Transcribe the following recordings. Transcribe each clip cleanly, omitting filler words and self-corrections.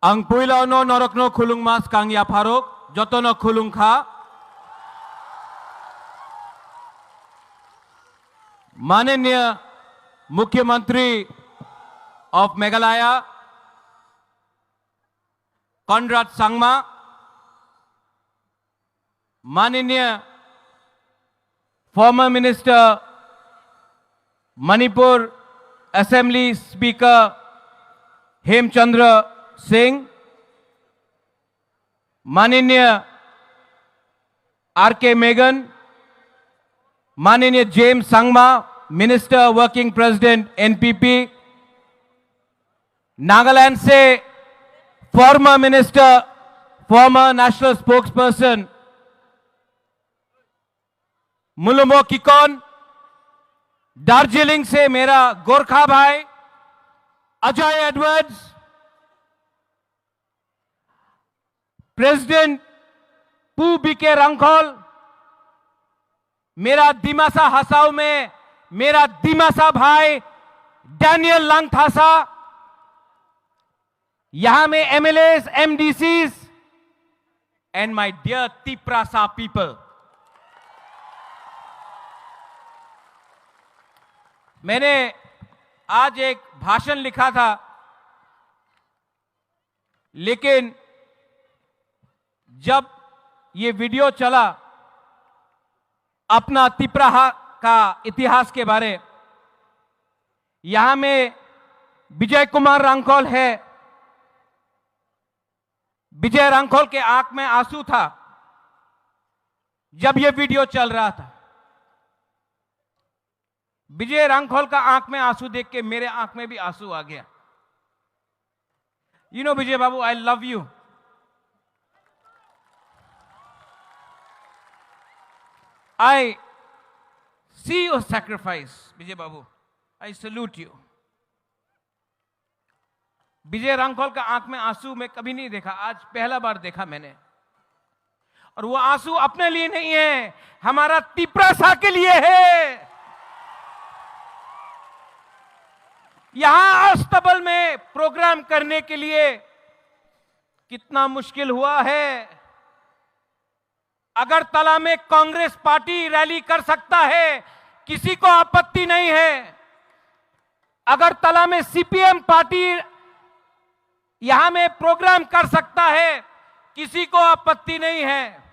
Ang puilaw no norok no khulung mas kang ya pharok joto no khulung kha माननीय मुख्यमंत्री of Meghalaya Conrad Sangma, माननीय former minister Manipur assembly speaker Hemchandra Singh, माननीय R K. Megan, माननीय James Sangma, minister working president NPP, Nagaland से former minister former national spokesperson Mulumo Kikon, Darjeeling से मेरा गोरखा भाई Ajay Edwards, president Pu BK Hrangkhawl, मेरा दिमासा हसाऊ में मेरा दिमासा भाई डैनियल लंगथासा, यहां में MLAs, MDCs and my dear Tiprasa people. मैंने आज एक भाषण लिखा था, लेकिन जब ये वीडियो चला अपना तिप्राहा का इतिहास के बारे, यहां में विजय कुमार रंगखोल है, विजय रंगखोल के आंख में आंसू था जब यह वीडियो चल रहा था। विजय रंगखोल का आंख में आंसू देख के मेरे आंख में भी आंसू आ गया। You know Vijay Babu, I love you. I see your sacrifice, Vijay Babu. I salute you। विजय रंगखोल का आंख में आंसू मैं कभी नहीं देखा, आज पहला बार देखा मैंने। और वो आंसू अपने लिए नहीं है, हमारा तिप्रासा के लिए है। यहां अस्तबल में प्रोग्राम करने के लिए कितना मुश्किल हुआ है। अगरतला में कांग्रेस पार्टी रैली कर सकता है, किसी को आपत्ति नहीं है। अगरतला में सीपीएम पार्टी यहां में प्रोग्राम कर सकता है, किसी को आपत्ति नहीं है।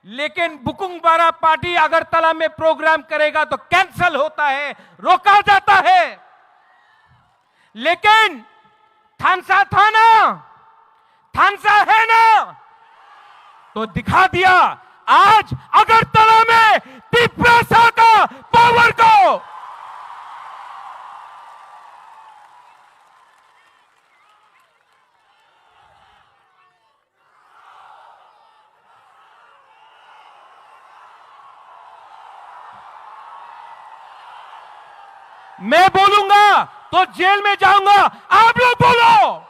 लेकिन बुकुंगबारा पार्टी अगरतला में प्रोग्राम करेगा तो कैंसिल होता है, रोका जाता है। लेकिन थानसा था ना, थानसा है ना, तो दिखा दिया आज अगरतला में तिप्रासा का पावर को। मैं बोलूंगा तो जेल में जाऊंगा, आप लोग बोलो।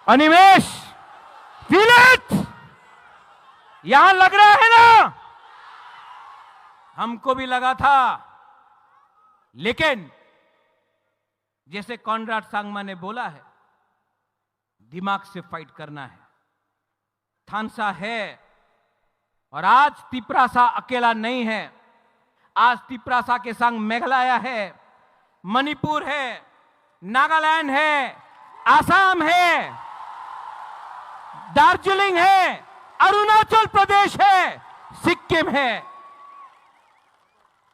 अनिमेश, फील इट, यहां लग रहा है ना, हमको भी लगा था। लेकिन जैसे कॉनराड सांगमा ने बोला है, दिमाग से फाइट करना है। थानसा है और आज तिप्रासा अकेला नहीं है। आज तिप्रासा के संग मेघालय है, मणिपुर है, नागालैंड है, आसाम है, दार्जिलिंग है, अरुणाचल प्रदेश है, सिक्किम है।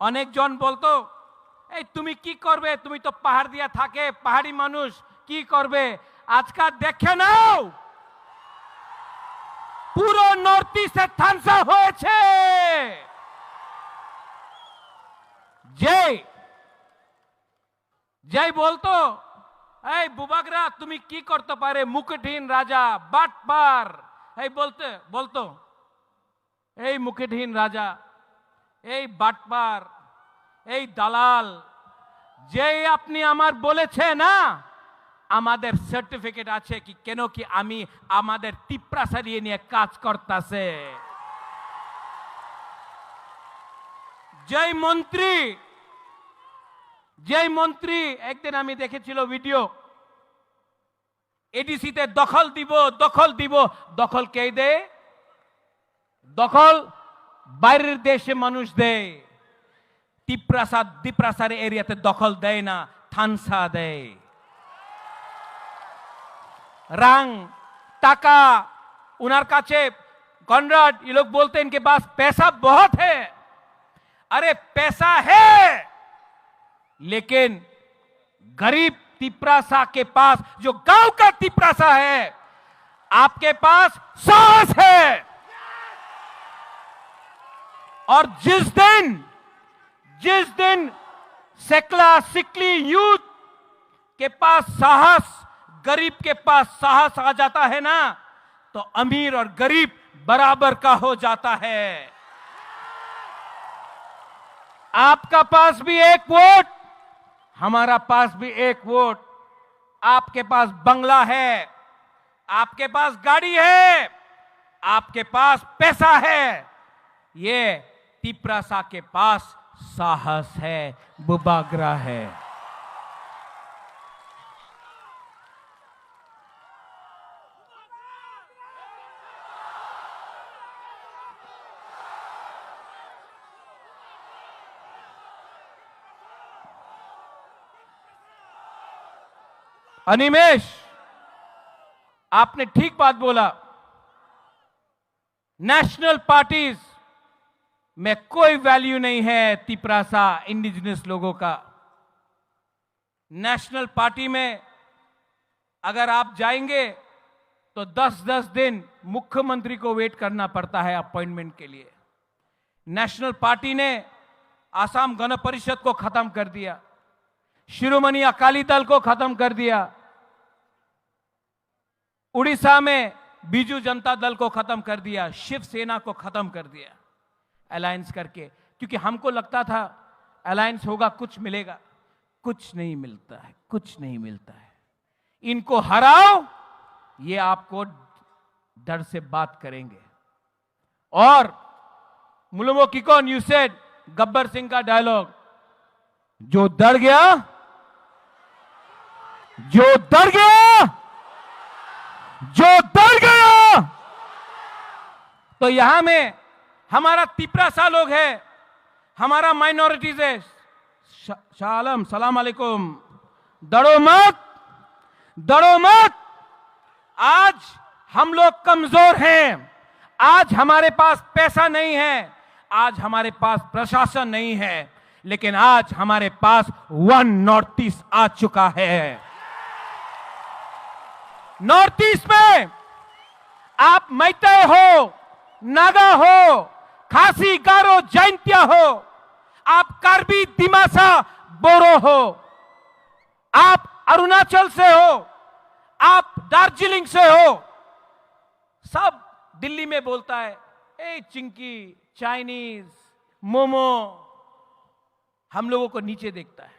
अनेक जन बोलतो ए तुमी की करबे, तुमी तो पहाड़ दिया थाके, पहाड़ी मानुष की करबे। आज का देखे नाओ पूरा नॉर्थ ईस्ट से थानसा होयेछे। जय जय बोलतो এই বুবাগরা তুমি কি করতে পারে মুকুটহীন রাজা বাটপার এই বলতো এই মুকুটহীন রাজা এই বাটপার এই দালাল যেই আপনি আমার বলেছে না আমাদের সার্টিফিকেট আছে কি কেন কি আমি আমাদের তিপ্রাসারিয়ে নিয়ে কাজ করতেছে যেই মন্ত্রী একদিন আমি দেখেছিল ভিডিও এডিসিতে দখল দিব দখল কে দেয় দখল বাইরের দেশে মানুষ দেয় দ্বীপ্রাসাদ এরিয়াতে দখল দেয় না থানসা দেয় रंग टाका उनर काचे कॉनराड ये लोग बोलते हैं इनके पास पैसा बहुत है अरे पैसा है लेकिन गरीब तिप्रासा के पास जो गांव का तिप्रासा है आपके पास साहस है और जिस दिन सिकली यूथ के पास साहस गरीब के पास साहस आ जाता है ना तो अमीर और गरीब बराबर का हो जाता है आपका पास भी एक वोट हमारा पास भी एक वोट आपके पास बंगला है आपके पास गाड़ी है आपके पास पैसा है ये तिप्रासा के पास साहस है बुबागरा है अनिमेश आपने ठीक बात बोला नेशनल पार्टीज में कोई वैल्यू नहीं है तिप्रासा इंडिजिनस लोगों का नेशनल पार्टी में अगर आप जाएंगे तो 10-10 दिन मुख्यमंत्री को वेट करना पड़ता है अपॉइंटमेंट के लिए नेशनल पार्टी ने आसाम गण परिषद को खत्म कर दिया शिरोमणि अकाली दल को खत्म कर दिया उड़ीसा में बीजू जनता दल को खत्म कर दिया शिवसेना को खत्म कर दिया अलायंस करके क्योंकि हमको लगता था अलायंस होगा कुछ मिलेगा कुछ नहीं मिलता है इनको हराओ ये आपको डर से बात करेंगे और मुलुमो किकोन यू सेड गब्बर सिंह का डायलॉग जो डर गया तो यहां में हमारा तिप्रासा लोग है हमारा माइनॉरिटीज है शालम सलाम अलैकुम डरो मत आज हम लोग कमजोर हैं आज हमारे पास पैसा नहीं है आज हमारे पास प्रशासन नहीं है लेकिन आज हमारे पास वन नॉर्थ ईस्ट आ चुका है नॉर्थ ईस्ट में आप मैतेई हो नागा हो खासी गारो जैंतिया हो आप कार्बी दिमासा बोरो हो आप अरुणाचल से हो आप दार्जिलिंग से हो सब दिल्ली में बोलता है ए चिंकी चाइनीज मोमो हम लोगों को नीचे देखता है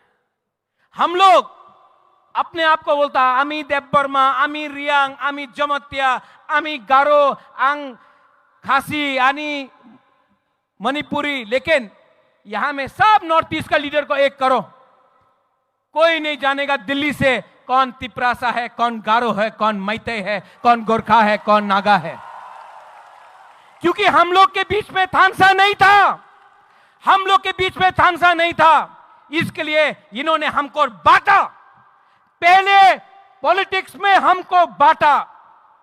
हम लोग अपने आप को बोलता है आमी देवबर्मा आमी रियांग आमी जमत्या आमी गारो आंग खासी आनी मणिपुरी लेकिन यहां में सब नॉर्थ ईस्ट का लीडर को एक करो कोई नहीं जानेगा दिल्ली से कौन तिप्रासा है कौन गारो है कौन मैतेई है कौन गोरखा है कौन नागा है क्योंकि हम लोग के बीच में थानसा नहीं था इसके लिए इन्होंने हमको बांटा पहले पॉलिटिक्स में हमको बांटा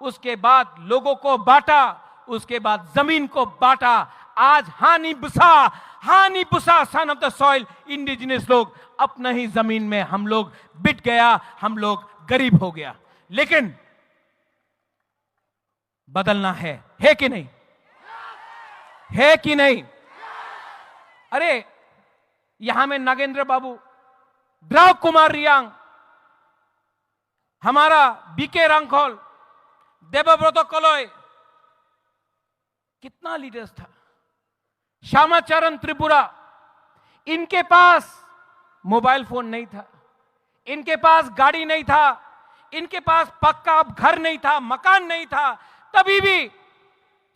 उसके बाद लोगों को बांटा उसके बाद जमीन को बांटा आज हानि बुसा son of the soil indigenous लोग अपना ही जमीन में हम लोग बिट गया हम लोग गरीब हो गया लेकिन बदलना है कि नहीं अरे यहां में नागेंद्र बाबू द्राव कुमार रियांग हमारा बीके रंखोल, देवव्रत कलोय, कितना लीडर्स था, श्यामाचरण त्रिपुरा, इनके पास मोबाइल फोन नहीं था, इनके पास गाड़ी नहीं था, इनके पास पक्का घर नहीं था, मकान नहीं था, तभी भी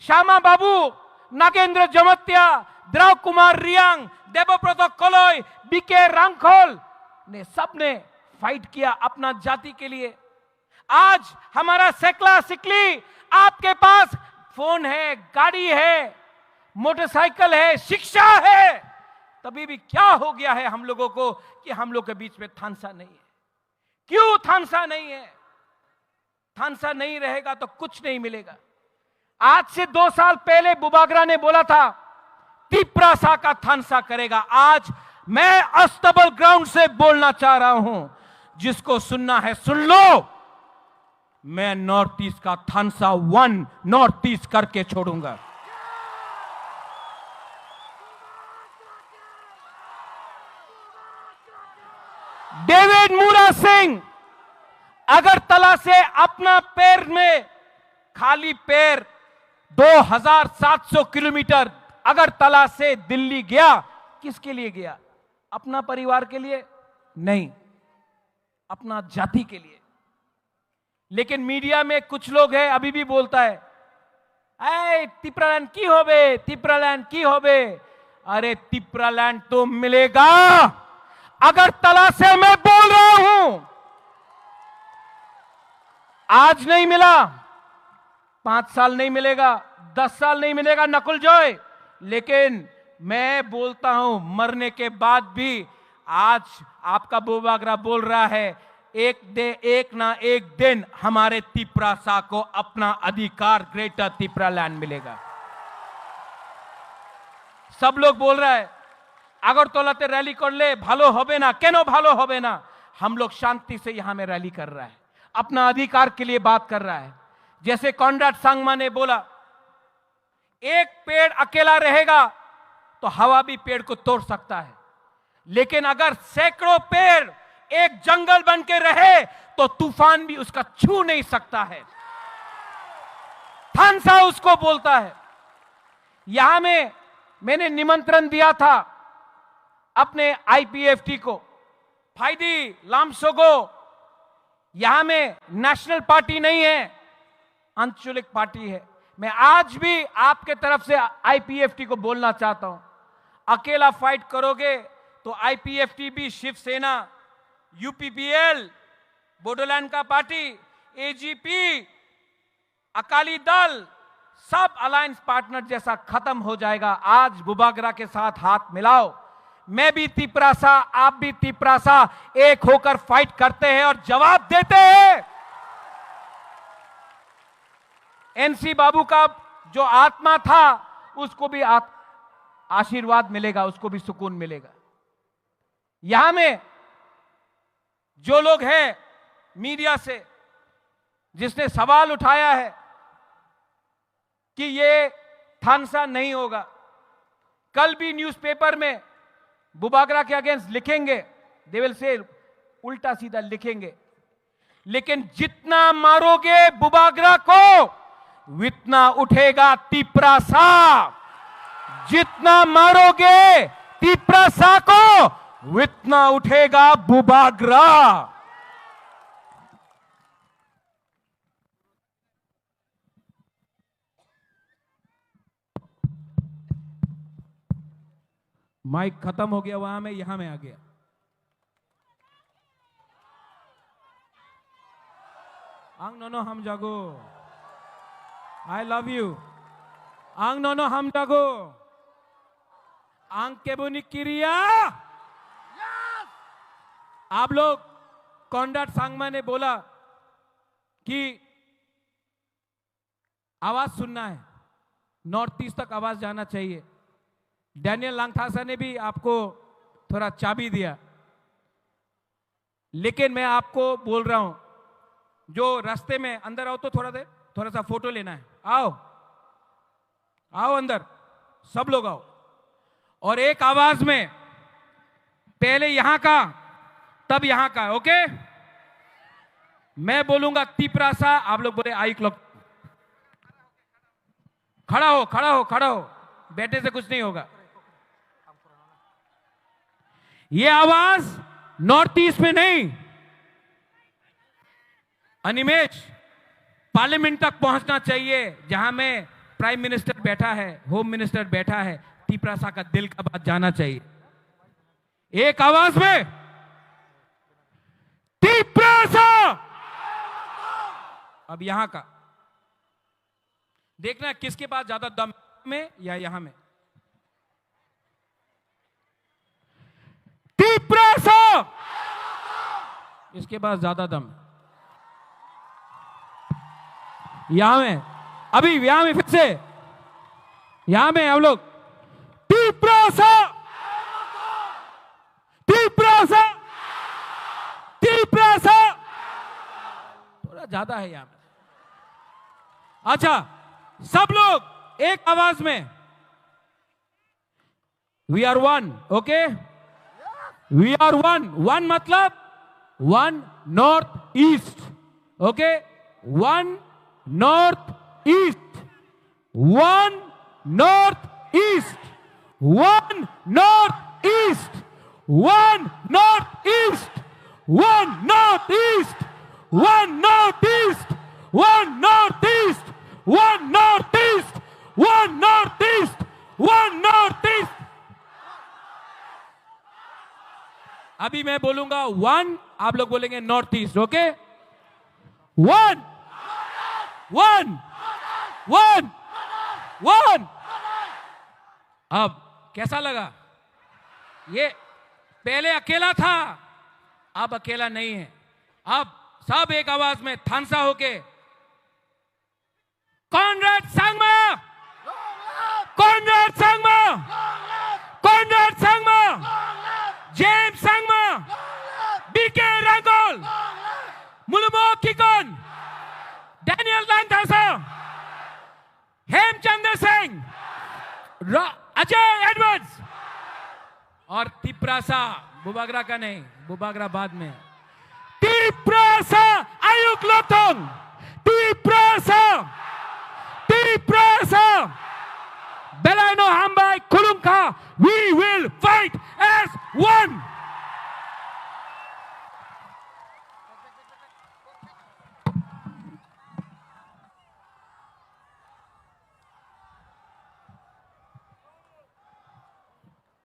श्यामा बाबू, नागेंद्र जमत्या, द्रव कुमार रियांग, देवव्रत कलोय, बीके रंखोल ने सबने फाइट किया अपना जाति के लिए। आज हमारा सेकला सिकली, आपके पास फोन है, गाड़ी है, मोटरसाइकिल है, शिक्षा है, तभी भी क्या हो गया है हम लोगों को कि हम लोग के बीच में थानसा नहीं है। क्यों थानसा नहीं है? थानसा नहीं रहेगा तो कुछ नहीं मिलेगा। आज से 2 साल पहले बुबागरा ने बोला था तिप्रासा का थानसा करेगा। आज मैं अस्तबल ग्राउंड से बोलना चाह रहा हूं, जिसको सुनना है सुन लो, मैं नॉर्थ ईस्ट का थानसा 1 नॉर्थ ईस्ट करके छोड़ूंगा। डेविड मूरा सिंह अगरतला से अपना पैर में खाली पैर 2700 किलोमीटर अगरतला से दिल्ली गया। किसके लिए गया? अपना परिवार के लिए नहीं, अपना जाति के लिए। लेकिन मीडिया में कुछ लोग हैं अभी भी बोलता है, ऐ तिप्रालैंड की होबे, तिप्रालैंड की होबे। अरे तिप्रालैंड तो मिलेगा। अगरतला से मैं बोल रहा हूं, आज नहीं मिला, 5 साल नहीं मिलेगा, 10 साल नहीं मिलेगा नकुल जॉय, लेकिन मैं बोलता हूं मरने के बाद भी। आज आपका बुबागरा बोल रहा है एक ना एक दिन हमारे तिप्रासा को अपना अधिकार ग्रेटर तिप्रालैंड मिलेगा। सब लोग बोल रहा है আগরতলাতে रैली कर ले, भालो होबे ना, केनो भालो होबे ना। हम लोग शांति से यहां में रैली कर रहा है, अपना अधिकार के लिए बात कर रहा है। जैसे कॉनराड सांगमा ने बोला, एक पेड़ अकेला रहेगा तो हवा भी पेड़ को तोड़ सकता है, लेकिन अगर सैकड़ों पेड़ एक जंगल बन के रहे तो तूफान भी उसका छू नहीं सकता है। थानसा उसको बोलता है। यहां में मैंने निमंत्रण दिया था अपने आईपीएफटी को, फाइदी लामसोगो। यहां में नेशनल पार्टी नहीं है, आंचलिक पार्टी है। मैं आज भी आपके तरफ से आईपीएफटी को बोलना चाहता हूं, अकेला फाइट करोगे तो आईपीएफटी भी, शिवसेना, यूपीपीएल, बोडोलैंड का पार्टी, एजीपी, अकाली दल, सब अलायंस पार्टनर जैसा खत्म हो जाएगा। आज बुबागरा के साथ हाथ मिलाओ। मैं भी तिप्रासा, आप भी तिप्रासा, एक होकर फाइट करते हैं और जवाब देते हैं। एनसी बाबू का जो आत्मा था उसको भी आशीर्वाद मिलेगा, उसको भी सुकून मिलेगा। यहां में जो लोग हैं मीडिया से, जिसने सवाल उठाया है कि ये थानसा नहीं होगा, कल भी न्यूज़पेपर में बुबागरा के अगेंस्ट लिखेंगे, दे विल से उल्टा सीधा लिखेंगे, लेकिन जितना मारोगे बुबागरा को उतना उठेगा तिप्रासा। जितना मारोगे तिप्रासा को उतना उठेगा बुबागरा। माइक खत्म हो गया वहां में, यहां में आ गया। आंग नोनो हम जागो, आई लव यू। आंग नोनो हम जागो, आंग केबुनी किरिया। आप लोग, कॉनराड सांगमा ने बोला कि आवाज सुनना है, नॉर्थ ईस्ट तक आवाज जाना चाहिए। डैनियल लांगथासा ने भी आपको थोड़ा चाबी दिया, लेकिन मैं आपको बोल रहा हूं, जो रास्ते में अंदर आओ तो थोड़ा सा फोटो लेना है। आओ आओ अंदर, सब लोग आओ, और एक आवाज में, पहले यहां का तब यहां का, ओके? मैं बोलूंगा तिपरासा, आप लोग बोले आई क्लॉक। खड़ा हो, खड़ा हो, खड़ा हो, बैठे से कुछ नहीं होगा। ये आवाज नॉर्थ ईस्ट में नहीं, अनिमेश, पार्लियामेंट तक पहुंचना चाहिए, जहां में प्राइम मिनिस्टर बैठा है, होम मिनिस्टर बैठा है। तिपरासा का दिल का बात जाना चाहिए एक आवाज में, तिपरासा। अब यहां का देखना किसके पास ज्यादा दम में या यहां में। तिपरासा, इसके पास ज्यादा दम, यहां में, अभी यहां में, फिर से यहां में हम लोग। तिपरासा, तिपरासा, तिपरासा, थोड़ा ज्यादा है यहां में। अच्छा, सब लोग एक आवाज में, we are one, okay, we are one. One मतलब one north east, okay, one north east, one north east, one north east, one north east, one north east, one north east, one north east, one north east, one north east, one north east. अभी मैं बोलूंगा one, आप लोग बोलेंगे north east, okay, one, one, one, one. अब कैसा लगा? ये पहले अकेला था, अब अकेला नहीं है। अब सब एक आवाज में थानसा होके, Conrad Sangma, Conrad Sangma, Conrad Sangma, James Sangma, BK Hrangkhawl, Mulumo Kikon, Daniel Langthasa, Hemchandra Singh, Ajay Edwards और तिपरासा। बुबागरा का नहीं, बुबागरा बाद में। तिपरासा आयुक लोथोंग, Tiprasa, Tiprasa, बेलानो हमबाई खुलुमखा, we will fight as one.